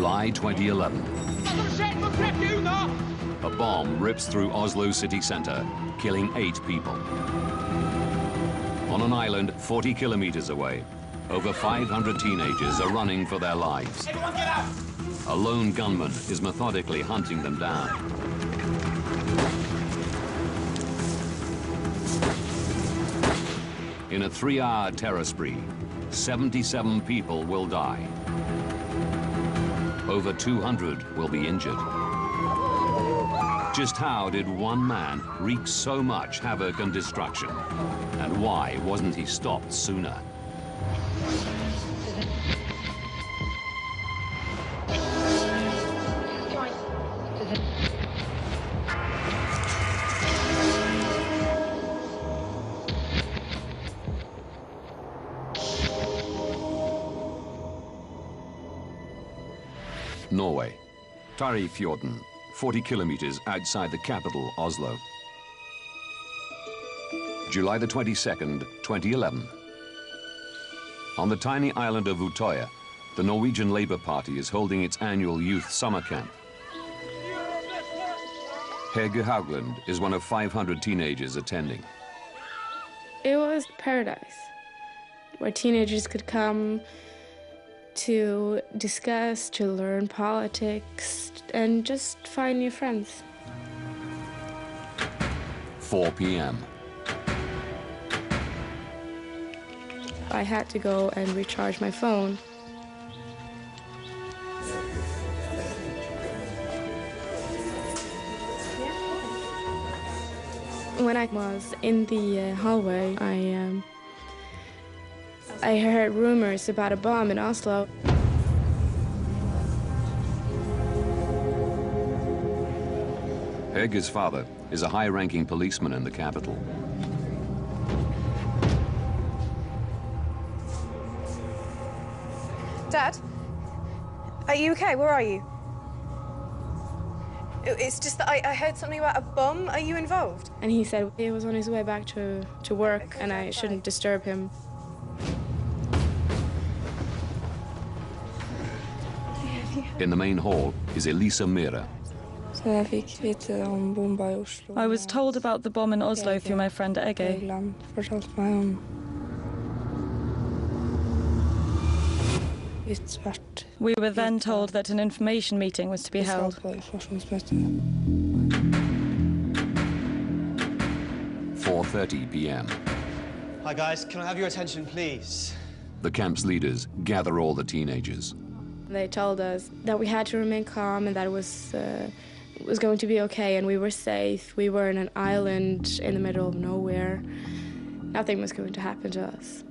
July 2011. A bomb rips through Oslo city centre, killing 8 people. On an island 40 kilometers away, over 500 teenagers are running for their lives. Everyone get out! A lone gunman is methodically hunting them down. In a 3-hour terror spree, 77 people will die. Over 200 will be injured. Just how did one man wreak so much havoc and destruction? And why wasn't he stopped sooner? Norway, Tarifjorden, 40 kilometers outside the capital, Oslo. July the 22nd, 2011. On the tiny island of Utøya, the Norwegian Labour Party is holding its annual youth summer camp. Hege Haugland is one of 500 teenagers attending. It was paradise, where teenagers could come to discuss, to learn politics, and just find new friends. 4 p.m. I had to go and recharge my phone. When I was in the hallway, I heard rumors about a bomb in Oslo. Hege's father is a high-ranking policeman in the capital. Dad, are you okay? Where are you? It's just that I heard something about a bomb. Are you involved? And he said he was on his way back to work and I shouldn't disturb him. In the main hall is Elisa Mira. I was told about the bomb in Oslo through my friend Ege. We were then told that an information meeting was to be held. 4:30 p.m. Hi guys, can I have your attention, please? The camp's leaders gather all the teenagers. They told us that we had to remain calm and that it was going to be okay and we were safe. We were in an island in the middle of nowhere. Nothing was going to happen to us.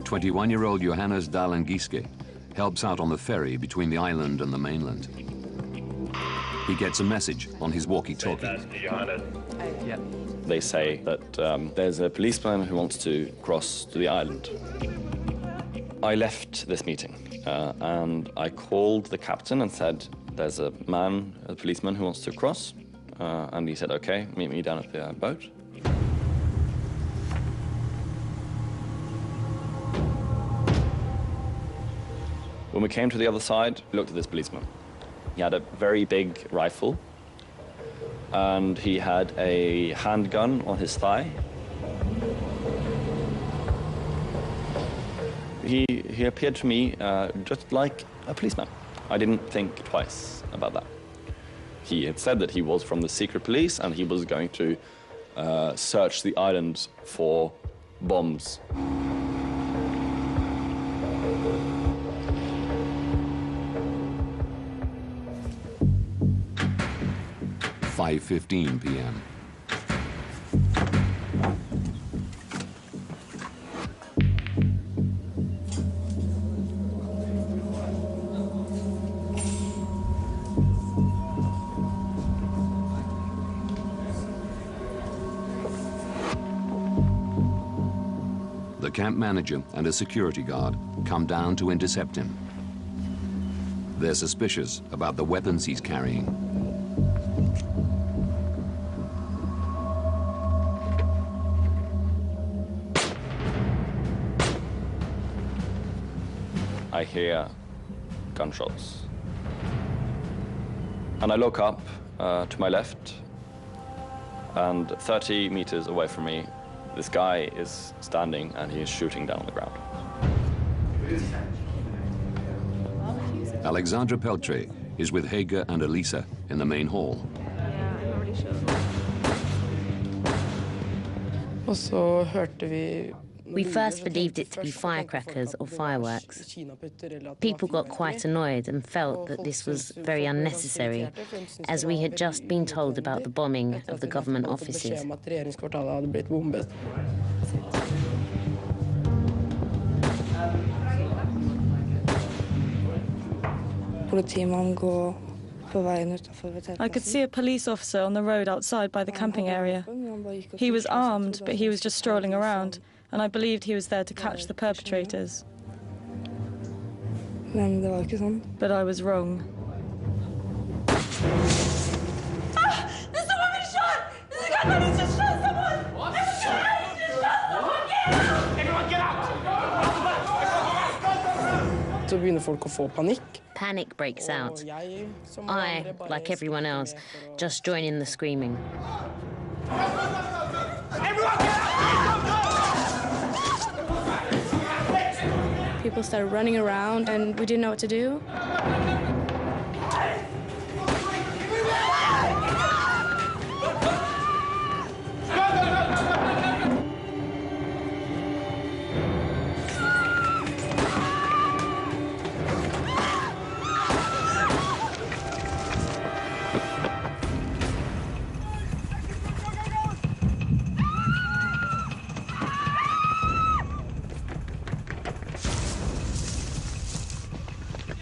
"21-year-old Johannes Dahlen Giske helps out on the ferry between the island and the mainland. He gets a message on his walkie-talkie. They say that there's a policeman who wants to cross to the island. I left this meeting and I called the captain and said, there's a policeman who wants to cross. And he said, okay, meet me down at the boat. When we came to the other side, we looked at this policeman. He had a very big rifle, and he had a handgun on his thigh. He appeared to me just like a policeman. I didn't think twice about that. He had said that he was from the secret police and he was going to search the island for bombs. "5:15 p.m. The camp manager and a security guard come down to intercept him. They're suspicious about the weapons he's carrying. I hear gunshots. And I look up to my left, and 30 meters away from me, this guy is standing and he is shooting down on the ground. Alexandra Peltre is with Hege and Elisa in the main hall. We first believed it to be firecrackers or fireworks. People got quite annoyed and felt that this was very unnecessary, as we had just been told about the bombing of the government offices. I could see a police officer on the road outside by the camping area. He was armed, but he was just strolling around, and I believed he was there to catch the perpetrators. But I was wrong. Ah! There's someone being shot! There's a gunman who's just shot someone! What? There's a gunman who's just shot someone! Get out! Everyone get out! Panic breaks out. I, like everyone else, just join in the screaming. People started running around and we didn't know what to do.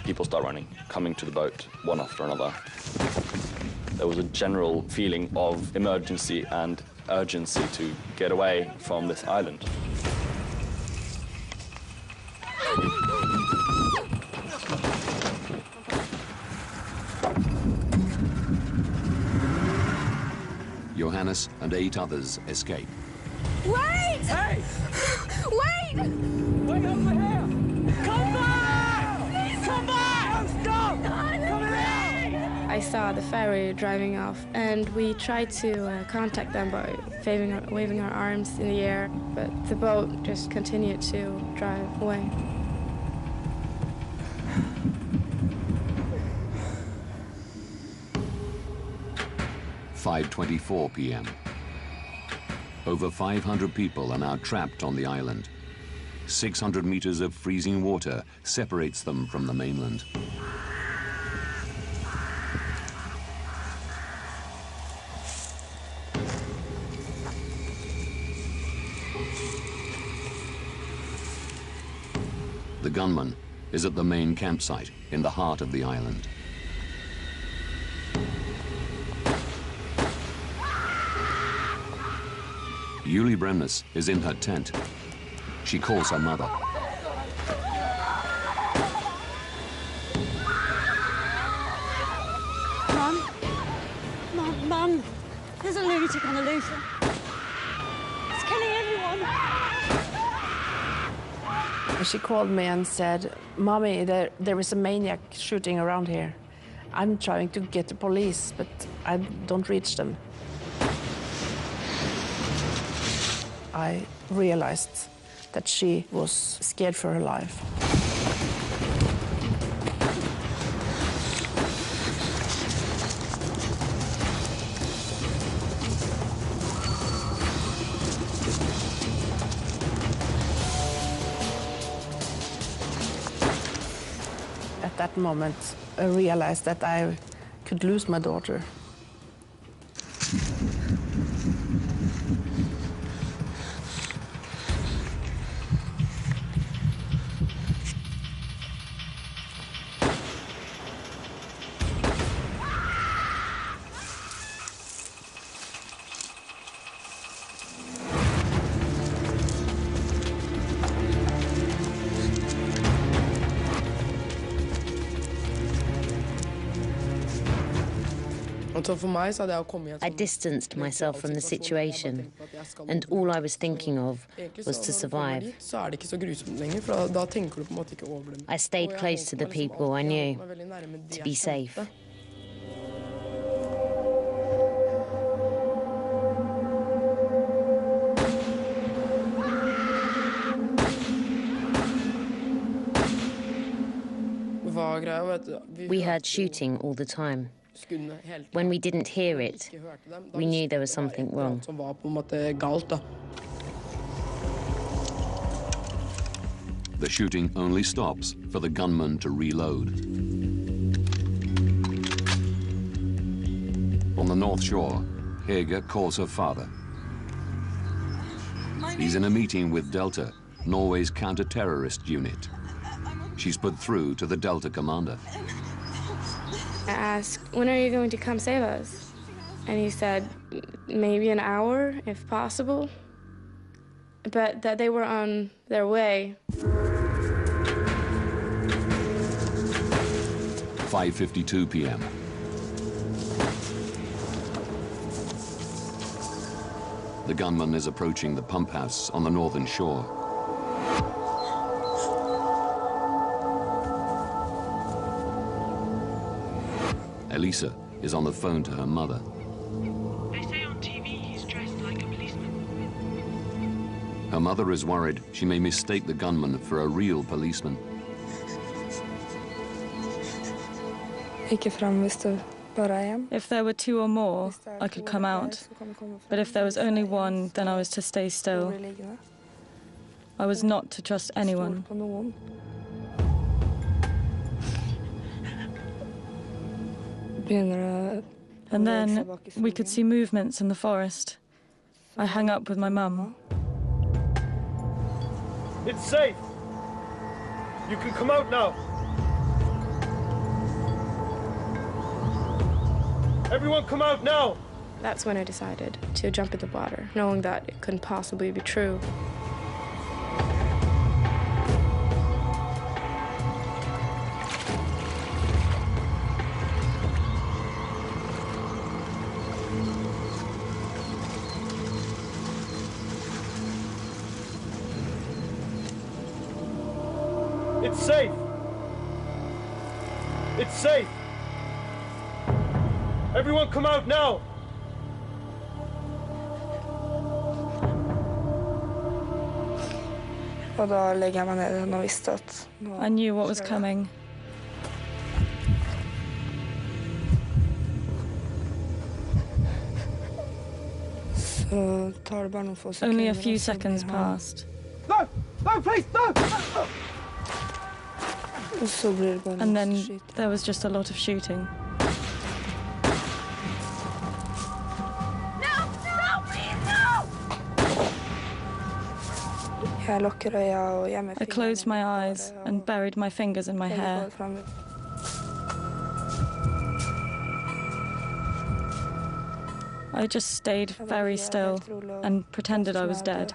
People start running, coming to the boat, one after another. There was a general feeling of emergency and urgency to get away from this island. Johannes and 8 others escape. Wait! Hey! Wait! Wait over here! Come back! Please come back! No, stop! Come here! I saw the ferry driving off and we tried to contact them by waving our arms in the air, but the boat just continued to drive away. (5:24 p.m.) Over 500 people are now trapped on the island. 600 meters of freezing water separates them from the mainland. The gunman is at the main campsite in the heart of the island. Julie Bremnes is in her tent. She calls her mother. Mum, there's a lunatic on the loose. It's killing everyone. She called me and said, "Mommy, there is a maniac shooting around here. I'm trying to get the police, but I don't reach them." I realized that she was scared for her life. At that moment, I realized that I could lose my daughter. I distanced myself from the situation, and all I was thinking of was to survive. I stayed close to the people I knew, to be safe. We heard shooting all the time. When we didn't hear it, we knew there was something wrong. The shooting only stops for the gunman to reload. On the North Shore, Hege calls her father. He's in a meeting with Delta, Norway's counter-terrorist unit. She's put through to the Delta commander. I asked, when are you going to come save us? And he said, maybe an hour, if possible. But that they were on their way. 5:52 p.m. The gunman is approaching the pump house on the northern shore. Elisa is on the phone to her mother. They say on TV he's dressed like a policeman. Her mother is worried she may mistake the gunman for a real policeman. If there were two or more, I could come out. But if there was only one, then I was to stay still. I was not to trust anyone. And then we could see movements in the forest. I hung up with my mum. It's safe. You can come out now. Everyone come out now! That's when I decided to jump in the water, knowing that it couldn't possibly be true. It's safe! It's safe! Everyone come out now! I knew what was coming. Only a few seconds passed. No! No, please, no! And then there was just a lot of shooting. I closed my eyes and buried my fingers in my hair. I just stayed very still and pretended I was dead.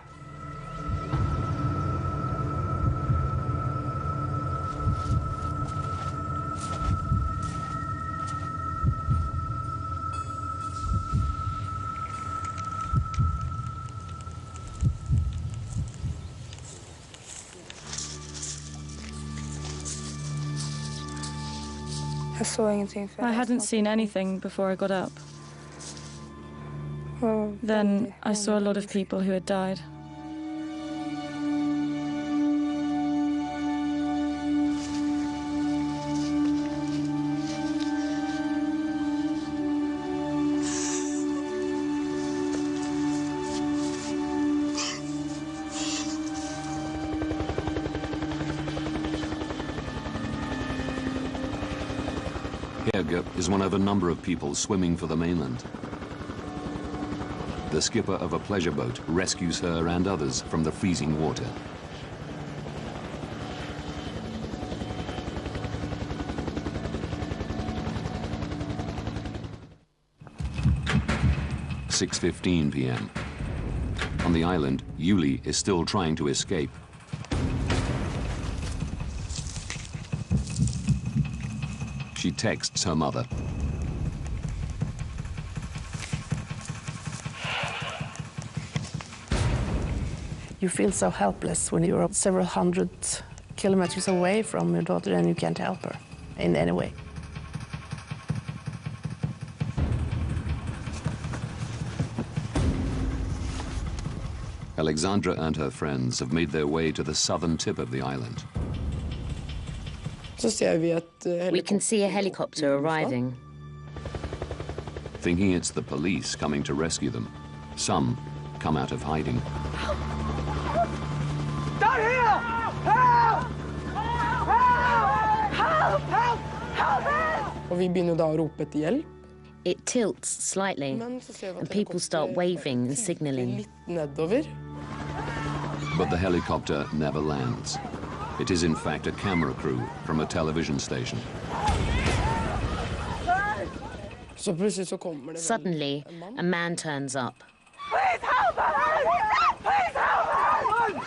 I hadn't seen anything before I got up. Then I saw a lot of people who had died. Hege is one of a number of people swimming for the mainland. The skipper of a pleasure boat rescues her and others from the freezing water. At 6:15 p.m. On the island, Yuli is still trying to escape. She texts her mother. You feel so helpless when you're several hundred kilometers away from your daughter and you can't help her in any way. Alexandra and her friends have made their way to the southern tip of the island. We can see a helicopter arriving. Thinking it's the police coming to rescue them, some come out of hiding. Down here! Help! Help! Help! Help! Help! It tilts slightly, and people start waving and signalling. But the helicopter never lands. It is in fact a camera crew from a television station. Suddenly, a man turns up. Please help us! Please help us!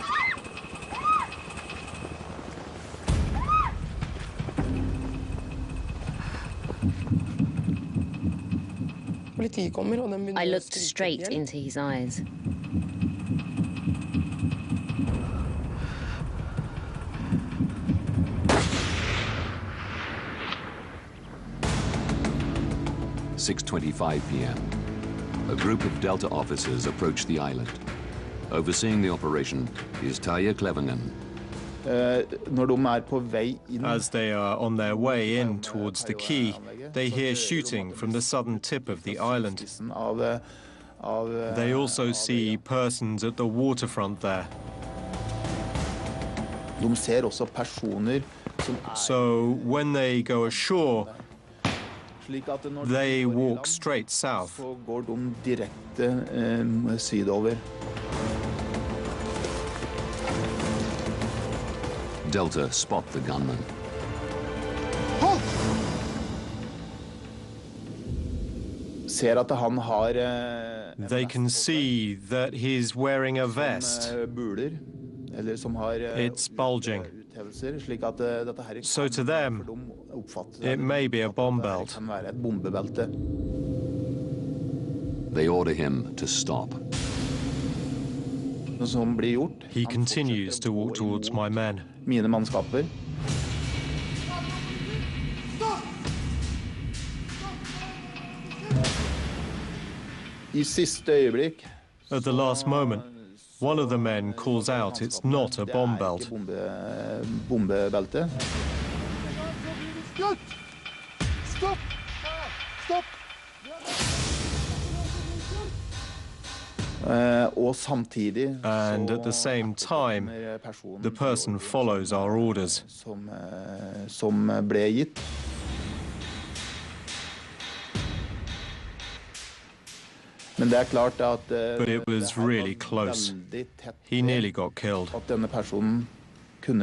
I looked straight into his eyes. "6:25 p.m. A group of Delta officers approach the island. Overseeing the operation is Tarje Klevengen. As they are on their way in towards the quay, they hear shooting from the southern tip of the island. They also see persons at the waterfront there. So when they go ashore, they walk straight south. Delta spot the gunman. They can see that he's wearing a vest. It's bulging. So to them, it may be a bomb belt. They order him to stop. He continues to walk towards my men. At the last moment, one of the men calls out it's not a bomb belt. Stop! Stop! And at the same time, the person follows our orders. But it was really close. He nearly got killed. Come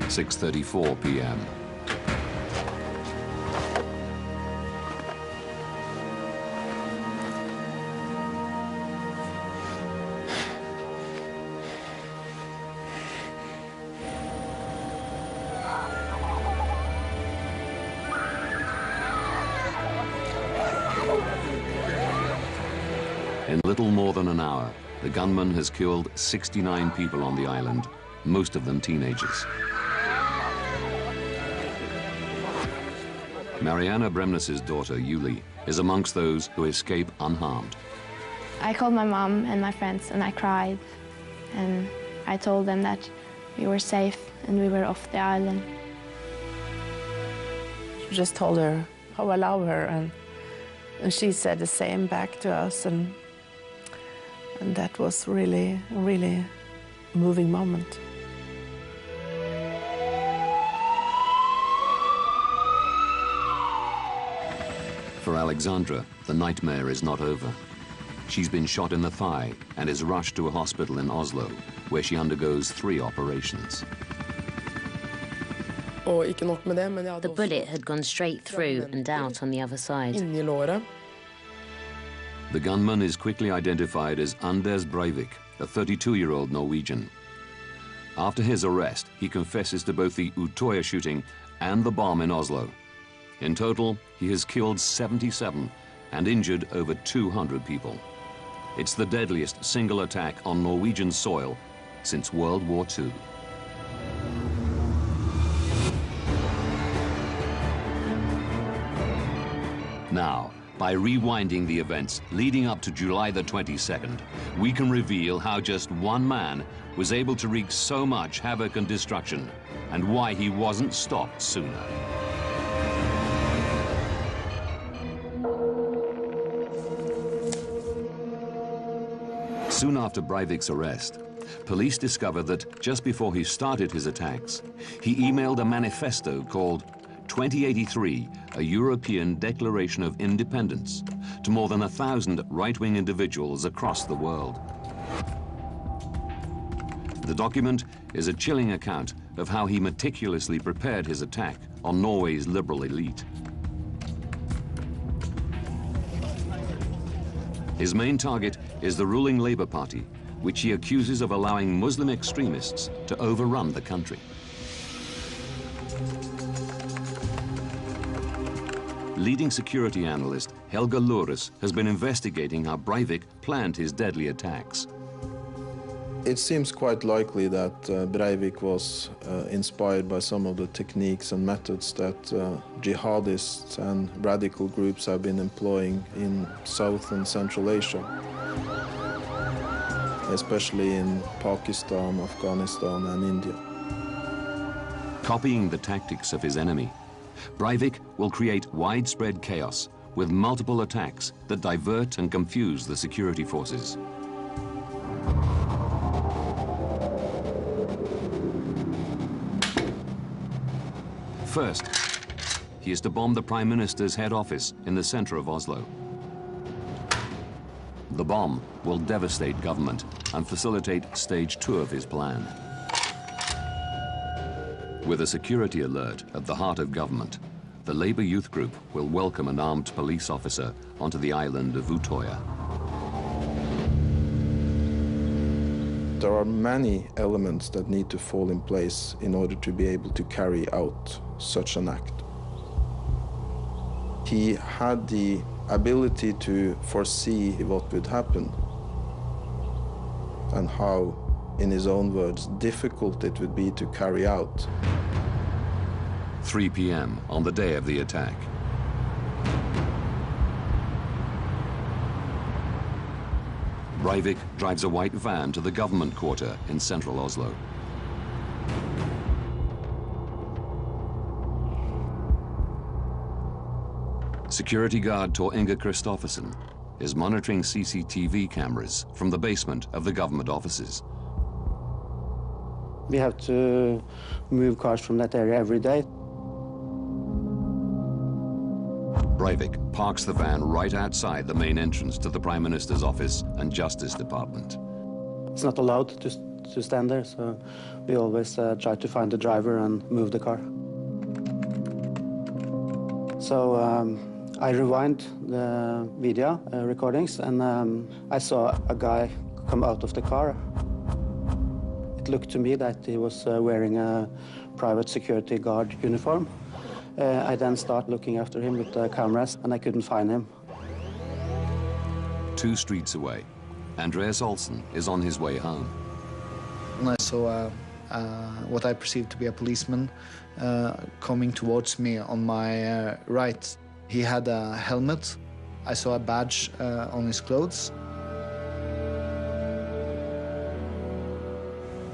6:34 p.m. In little more than an hour, the gunman has killed 69 people on the island, most of them teenagers. Mariana Bremnes' daughter, Yuli, is amongst those who escape unharmed. I called my mom and my friends and I cried. And I told them that we were safe and we were off the island. Just told her how I love her, and she said the same back to us, and that was really, really a moving moment. For Alexandra, the nightmare is not over. She's been shot in the thigh and is rushed to a hospital in Oslo, where she undergoes 3 operations. The bullet had gone straight through and out on the other side. The gunman is quickly identified as Anders Breivik, a 32-year-old Norwegian. After his arrest, he confesses to both the Utøya shooting and the bomb in Oslo. In total, he has killed 77 and injured over 200 people. It's the deadliest single attack on Norwegian soil since World War II. Now, by rewinding the events leading up to July the 22nd, we can reveal how just one man was able to wreak so much havoc and destruction, and why he wasn't stopped sooner. Soon after Breivik's arrest, police discovered that just before he started his attacks, he emailed a manifesto called 2083, a European Declaration of Independence, to more than 1,000 right-wing individuals across the world. The document is a chilling account of how he meticulously prepared his attack on Norway's liberal elite. His main target is the ruling Labour Party, which he accuses of allowing Muslim extremists to overrun the country. Leading security analyst Helga Lores has been investigating how Breivik planned his deadly attacks. It seems quite likely that Breivik was inspired by some of the techniques and methods that jihadists and radical groups have been employing in South and Central Asia, especially in Pakistan, Afghanistan and India. Copying the tactics of his enemy, Breivik will create widespread chaos with multiple attacks that divert and confuse the security forces. First, he is to bomb the Prime Minister's head office in the center of Oslo. The bomb will devastate government and facilitate stage 2 of his plan. With a security alert at the heart of government, the Labour Youth Group will welcome an armed police officer onto the island of Utøya. There are many elements that need to fall in place in order to be able to carry out such an act. He had the ability to foresee what would happen and how, in his own words, difficult it would be to carry out. 3 p.m. on the day of the attack. Breivik drives a white van to the government quarter in central Oslo. Security guard Tor Inge Kristoffersen is monitoring CCTV cameras from the basement of the government offices. We have to move cars from that area every day. Breivik parks the van right outside the main entrance to the Prime Minister's office and Justice Department. It's not allowed to stand there, so we always try to find the driver and move the car. So I rewind the video recordings, and I saw a guy come out of the car. It looked to me that he was wearing a private security guard uniform. I then start looking after him with the cameras, and I couldn't find him. 2 streets away, Andreas Olsen is on his way home. And I saw what I perceived to be a policeman coming towards me on my right. He had a helmet. I saw a badge on his clothes.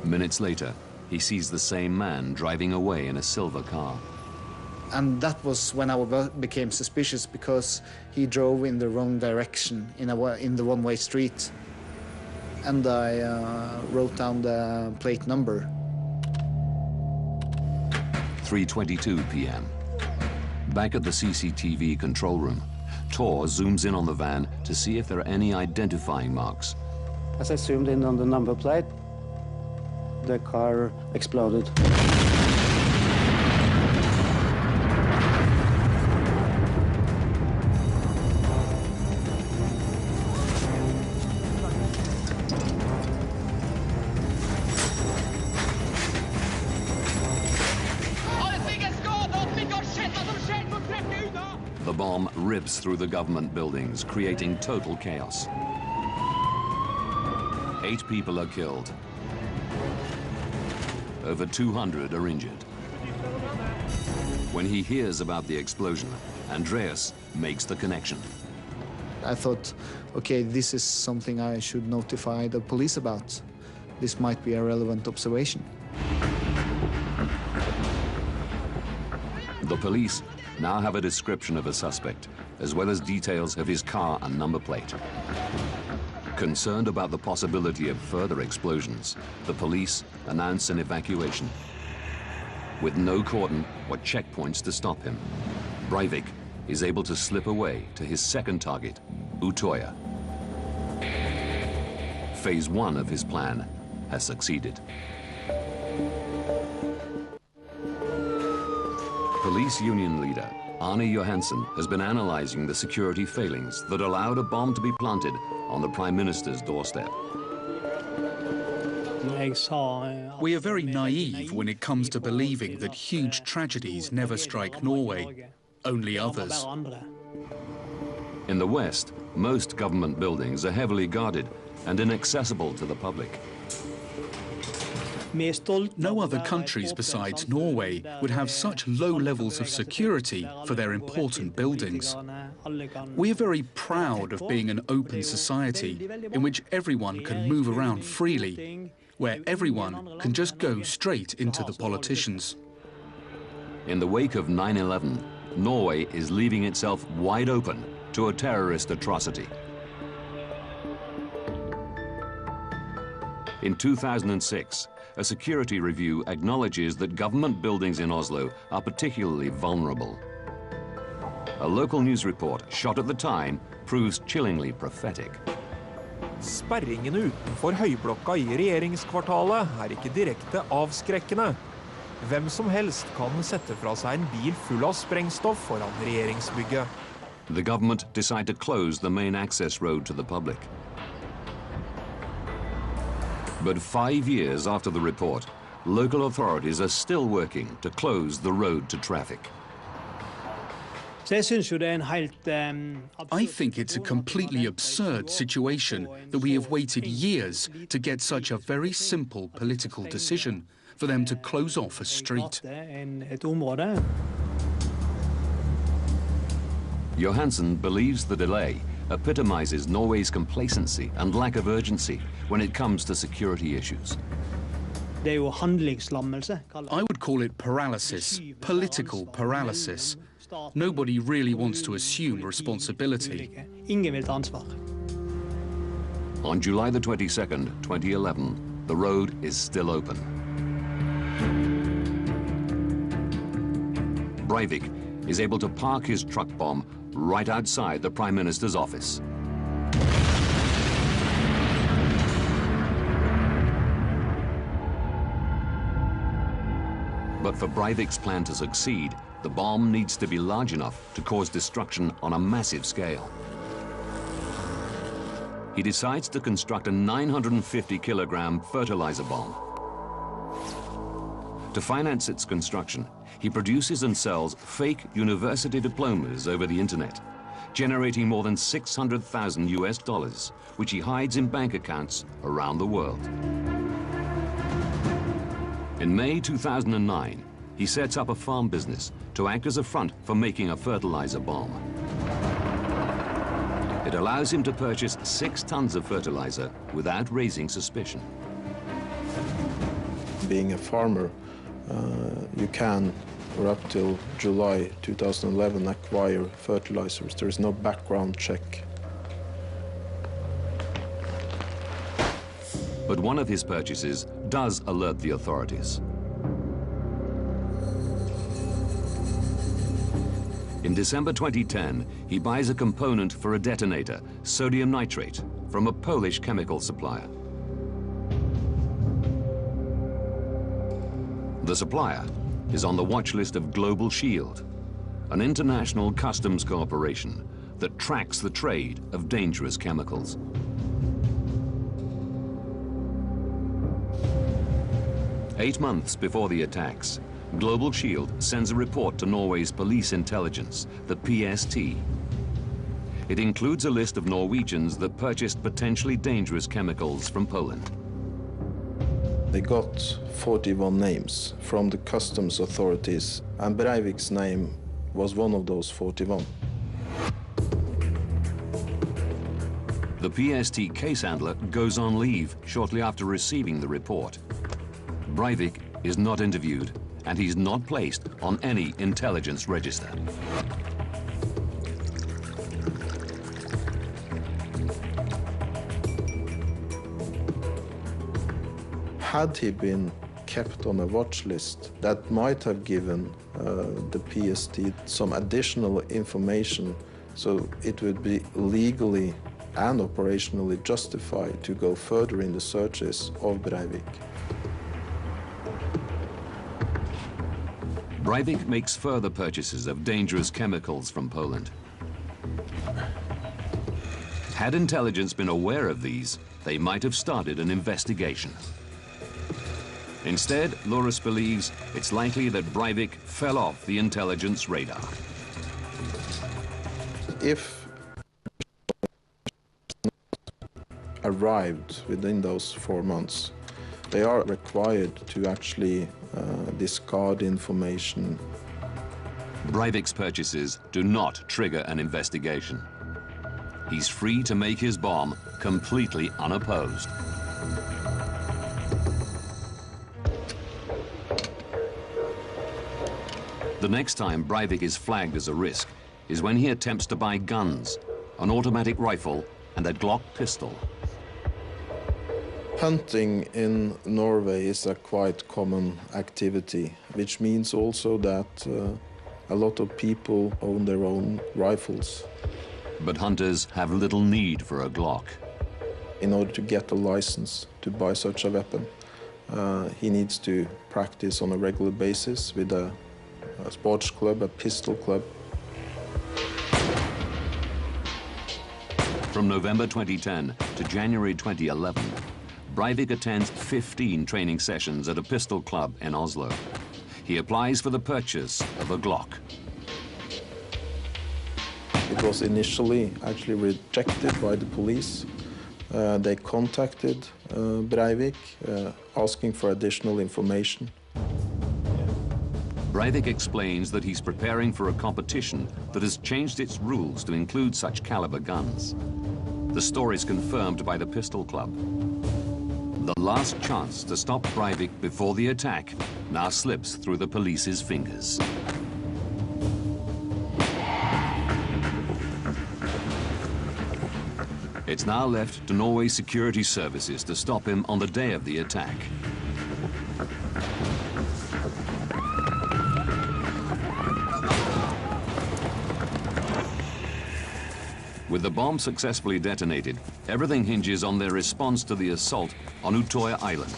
Minutes later, he sees the same man driving away in a silver car. And that was when I became suspicious, because he drove in the wrong direction in the one-way street. And I wrote down the plate number. 3:22 p.m. Back at the CCTV control room, Tor zooms in on the van to see if there are any identifying marks. As I zoomed in on the number plate, the car exploded. rips through the government buildings, creating total chaos. 8 people are killed. Over 200 are injured. When he hears about the explosion, Andreas makes the connection. I thought, okay, this is something I should notify the police about. This might be a relevant observation. The police now have a description of a suspect, as well as details of his car and number plate. Concerned about the possibility of further explosions, the police announce an evacuation. With no cordon or checkpoints to stop him, Breivik is able to slip away to his second target, Utoya. Phase 1 of his plan has succeeded. Police union leader Arne Johansen has been analyzing the security failings that allowed a bomb to be planted on the Prime Minister's doorstep. We are very naive when it comes to believing that huge tragedies never strike Norway, only others. In the West, most government buildings are heavily guarded and inaccessible to the public. No other countries besides Norway would have such low levels of security for their important buildings. We are very proud of being an open society in which everyone can move around freely, where everyone can just go straight into the politicians. In the wake of 9/11, Norway is leaving itself wide open to a terrorist atrocity. In 2006, a security review acknowledges that government buildings in Oslo are particularly vulnerable. A local news report shot at the time proves chillingly prophetic. Sperringene utenfor høyblokka i regjeringskvartalet er ikke direkte avskrekkende. Hvem som helst kan sette fra seg en bil full av sprengstoff foran regjeringsbygget. The government decide to close the main access road to the public. But 5 years after the report, local authorities are still working to close the road to traffic. I think it's a completely absurd situation that we have waited years to get such a very simple political decision for them to close off a street. Johansen believes the delay epitomizes Norway's complacency and lack of urgency when it comes to security issues. I would call it paralysis, political paralysis. Nobody really wants to assume responsibility. On July the 22nd, 2011, the road is still open. Breivik is able to park his truck bomb right outside the Prime Minister's office. But for Breivik's plan to succeed, the bomb needs to be large enough to cause destruction on a massive scale. He decides to construct a 950-kilogram fertilizer bomb. To finance its construction, he produces and sells fake university diplomas over the internet, generating more than $600,000, which he hides in bank accounts around the world. In May 2009, he sets up a farm business to act as a front for making a fertilizer bomb. It allows him to purchase 6 tons of fertilizer without raising suspicion. Being a farmer, you can, or up till July 2011, acquire fertilizers. There is no background check. But one of his purchases does alert the authorities. In December 2010, he buys a component for a detonator, sodium nitrate, from a Polish chemical supplier. The supplier is on the watch list of Global Shield, an international customs corporation that tracks the trade of dangerous chemicals. Eight months before the attacks, Global Shield sends a report to Norway's police intelligence, the PST, It includes a list of Norwegians that purchased potentially dangerous chemicals from Poland. They got 41 names from the customs authorities, and Breivik's name was one of those 41. The PST case handler goes on leave shortly after receiving the report. Breivik is not interviewed, and he's not placed on any intelligence register. Had he been kept on a watch list, that might have given the PST some additional information, so it would be legally and operationally justified to go further in the searches of Breivik. Breivik makes further purchases of dangerous chemicals from Poland. Had intelligence been aware of these, they might have started an investigation. Instead, Loris believes it's likely that Breivik fell off the intelligence radar. If arrived within those 4 months, they are required to actually discard information. Breivik's purchases do not trigger an investigation. He's free to make his bomb completely unopposed. The next time Breivik is flagged as a risk is when he attempts to buy guns, an automatic rifle and a Glock pistol. Hunting in Norway is a quite common activity, which means also that a lot of people own their own rifles. But hunters have little need for a Glock. In order to get a license to buy such a weapon, he needs to practice on a regular basis with a sports club, a pistol club. From November 2010 to January 2011, Breivik attends 15 training sessions at a pistol club in Oslo. He applies for the purchase of a Glock. It was initially actually rejected by the police. They contacted Breivik, asking for additional information. Breivik explains that he's preparing for a competition that has changed its rules to include such caliber guns. The story is confirmed by the pistol club. The last chance to stop Breivik before the attack now slips through the police's fingers. It's now left to Norway's security services to stop him on the day of the attack. With the bomb successfully detonated, everything hinges on their response to the assault on Utøya Island.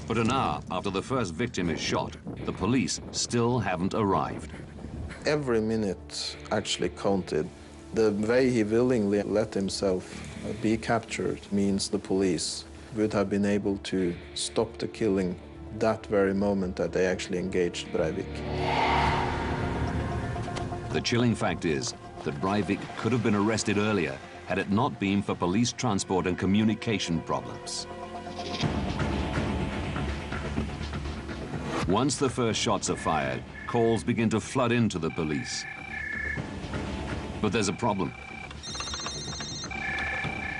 But an hour after the first victim is shot, the police still haven't arrived. Every minute actually counted. The way he willingly let himself be captured means the police would have been able to stop the killing that very moment that they actually engaged Breivik. The chilling fact is that Breivik could have been arrested earlier had it not been for police transport and communication problems. Once the first shots are fired, calls begin to flood into the police. But there's a problem.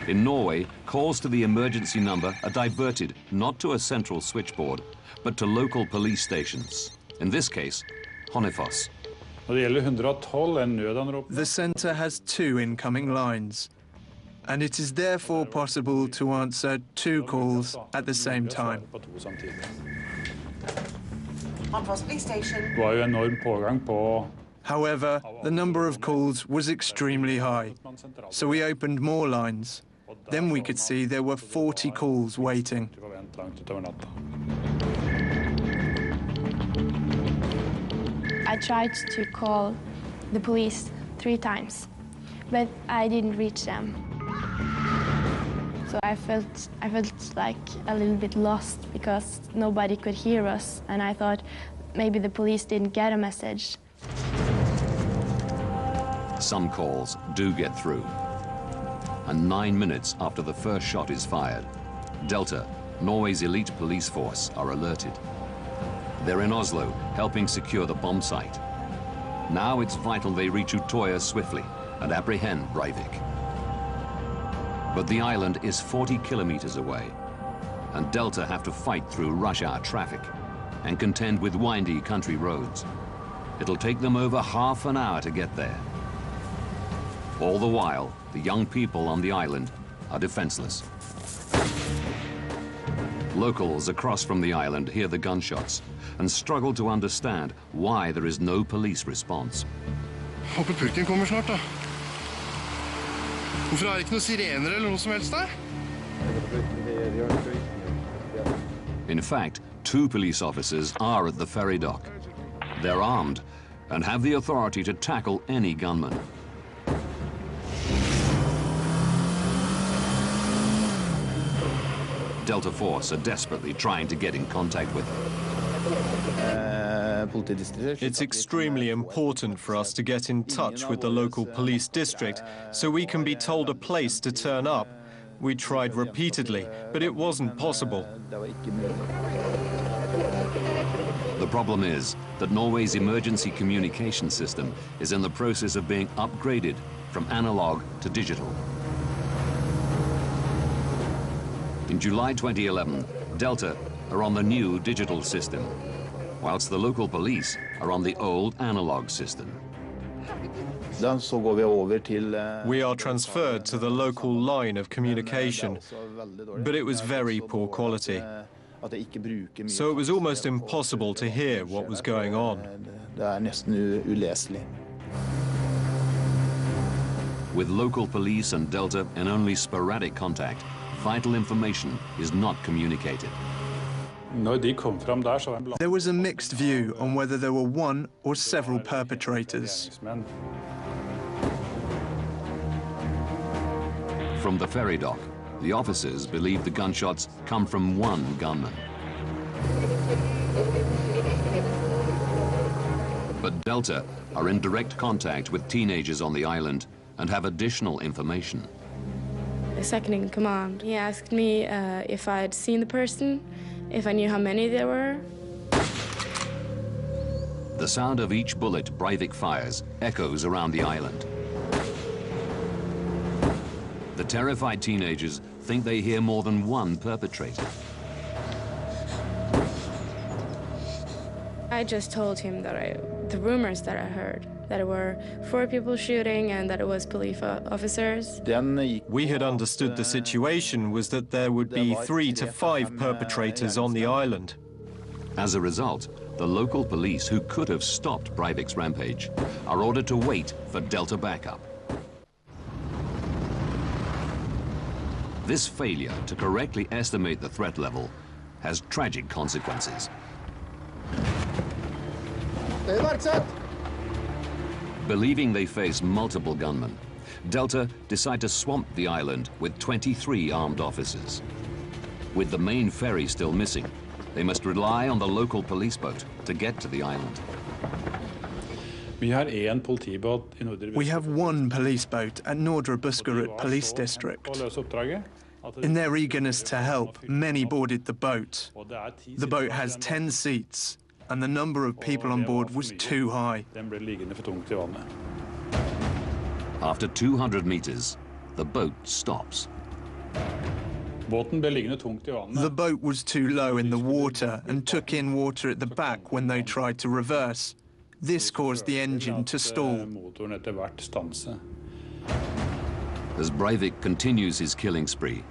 In Norway, calls to the emergency number are diverted not to a central switchboard, but to local police stations. In this case, Hønefoss. The centre has 2 incoming lines, and it is therefore possible to answer 2 calls at the same time. However, the number of calls was extremely high, so we opened more lines. Then we could see there were 40 calls waiting. I tried to call the police 3 times, but I didn't reach them. So I felt like a little bit lost because nobody could hear us, and I thought maybe the police didn't get a message. some calls do get through. And 9 minutes after the first shot is fired, Delta, Norway's elite police force, are alerted. They're in Oslo, helping secure the bomb site. Now it's vital they reach Utøya swiftly and apprehend Breivik. But the island is 40 kilometers away, and Delta have to fight through rush hour traffic and contend with windy country roads. It'll take them over half an hour to get there. All the while, the young people on the island are defenseless. Locals across from the island hear the gunshots and struggle to understand why there is no police response. Håper purken kommer snart, da. Hvorfor er det ikke noen sirener eller noe som helst der? In fact, 2 police officers are at the ferry dock. They're armed and have the authority to tackle any gunman. Delta Force are desperately trying to get in contact with them. It's extremely important for us to get in touch with the local police district so we can be told a place to turn up. We tried repeatedly, but it wasn't possible. The problem is that Norway's emergency communication system is in the process of being upgraded from analog to digital. In July 2011, Delta are on the new digital system, whilst the local police are on the old analog system. We are transferred to the local line of communication, but it was very poor quality. So it was almost impossible to hear what was going on. With local police and Delta in only sporadic contact, vital information is not communicated. There was a mixed view on whether there were one or several perpetrators. From the ferry dock, the officers believe the gunshots come from one gunman. But Delta are in direct contact with teenagers on the island and have additional information. The second in command, he asked me if I had seen the person, if I knew how many there were. The sound of each bullet Breivik fires echoes around the island. The terrified teenagers think they hear more than one perpetrator. I just told him that the rumors that I heard, that there were 4 people shooting and that it was police officers. We had understood the situation was that there would be 3 to 5 perpetrators on the island. As a result, the local police who could have stopped Breivik's rampage are ordered to wait for Delta backup. This failure to correctly estimate the threat level has tragic consequences. Believing they face multiple gunmen, Delta decide to swamp the island with 23 armed officers. With the main ferry still missing, they must rely on the local police boat to get to the island. We have one police boat at Nordre Buskerud Police District. In their eagerness to help, many boarded the boat. The boat has 10 seats, and the number of people on board was too high. After 200 meters, the boat stops. The boat was too low in the water and took in water at the back when they tried to reverse. This caused the engine to stall. As Breivik continues his killing spree,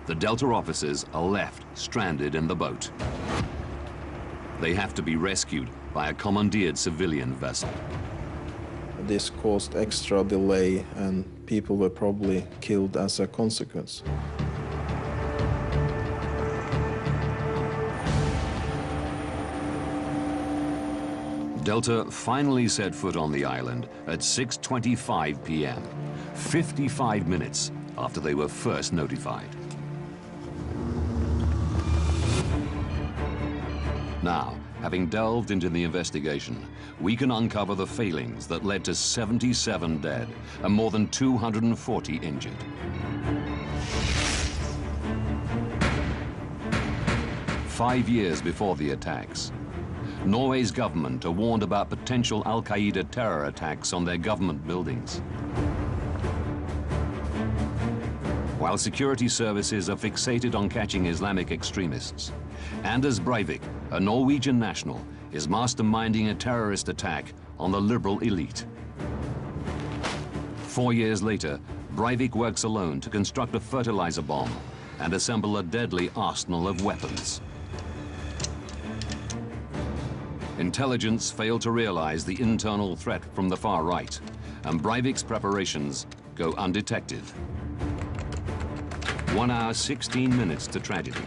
the Delta officers are left stranded in the boat. They have to be rescued by a commandeered civilian vessel. This caused extra delay and people were probably killed as a consequence. Delta finally set foot on the island at 6:25 p.m., 55 minutes after they were first notified. Now, Having delved into the investigation, we can uncover the failings that led to 77 dead and more than 240 injured. Five years before the attacks, Norway's government are warned about potential Al-Qaeda terror attacks on their government buildings. While security services are fixated on catching Islamic extremists, Anders Breivik, a Norwegian national, is masterminding a terrorist attack on the liberal elite. 4 years later, Breivik works alone to construct a fertilizer bomb and assemble a deadly arsenal of weapons. Intelligence failed to realize the internal threat from the far right, and Breivik's preparations go undetected. 1 hour, 16 minutes to tragedy.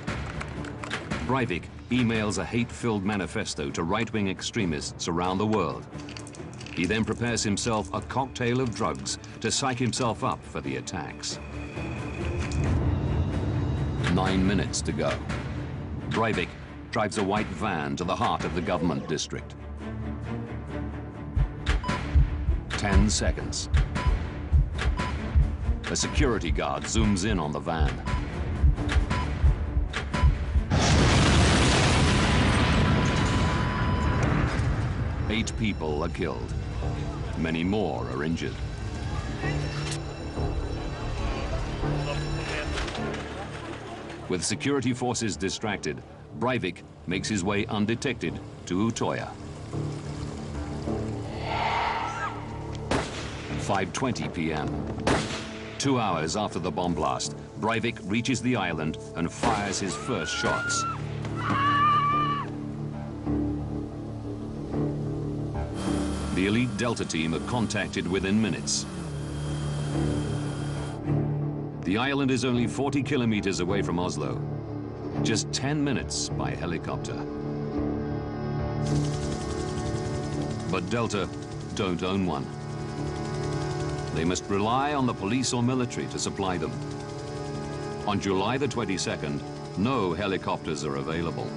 Breivik emails a hate-filled manifesto to right-wing extremists around the world. He then prepares himself a cocktail of drugs to psych himself up for the attacks. 9 minutes to go. Breivik drives a white van to the heart of the government district. 10 seconds. A security guard zooms in on the van. Eight people are killed. Many more are injured. With security forces distracted, Breivik makes his way undetected to Utøya. 5:20 p.m. 2 hours after the bomb blast, Breivik reaches the island and fires his first shots. The elite Delta team are contacted within minutes. The island is only 40 kilometers away from Oslo, just 10 minutes by helicopter. But Delta don't own one. They must rely on the police or military to supply them. On July the 22nd, no helicopters are available.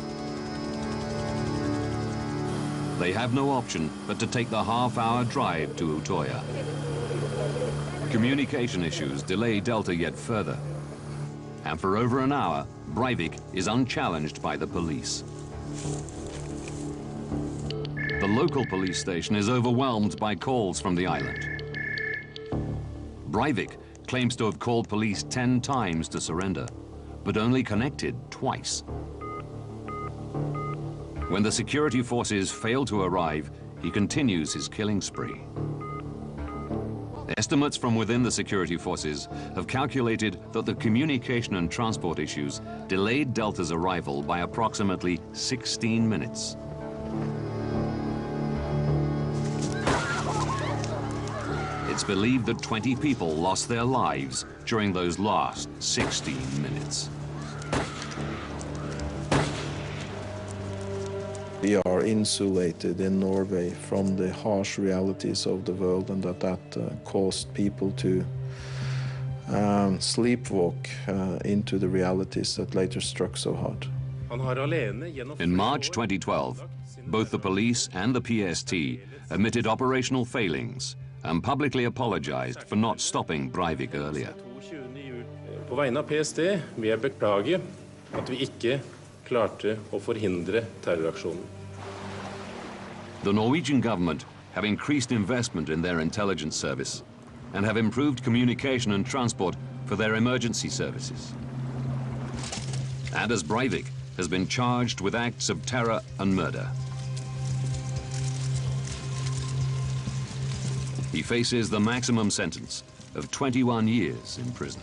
They have no option but to take the half-hour drive to Utøya. Communication issues delay Delta yet further. And for over an hour, Breivik is unchallenged by the police. The local police station is overwhelmed by calls from the island. Breivik claims to have called police 10 times to surrender, but only connected twice. When the security forces fail to arrive, he continues his killing spree. Estimates from within the security forces have calculated that the communication and transport issues delayed Delta's arrival by approximately 16 minutes. It's believed that 20 people lost their lives during those last 16 minutes. We are insulated in Norway from the harsh realities of the world, and that caused people to sleepwalk into the realities that later struck so hard. In March 2012, both the police and the PST admitted operational failings and publicly apologized for not stopping Breivik earlier. På vegne av PST vil jeg beklage at vi ikke klarte å forhindre terroraksjonen. The Norwegian government have increased investment in their intelligence service and have improved communication and transport for their emergency services. Anders Breivik has been charged with acts of terror and murder. He faces the maximum sentence of 21 years in prison.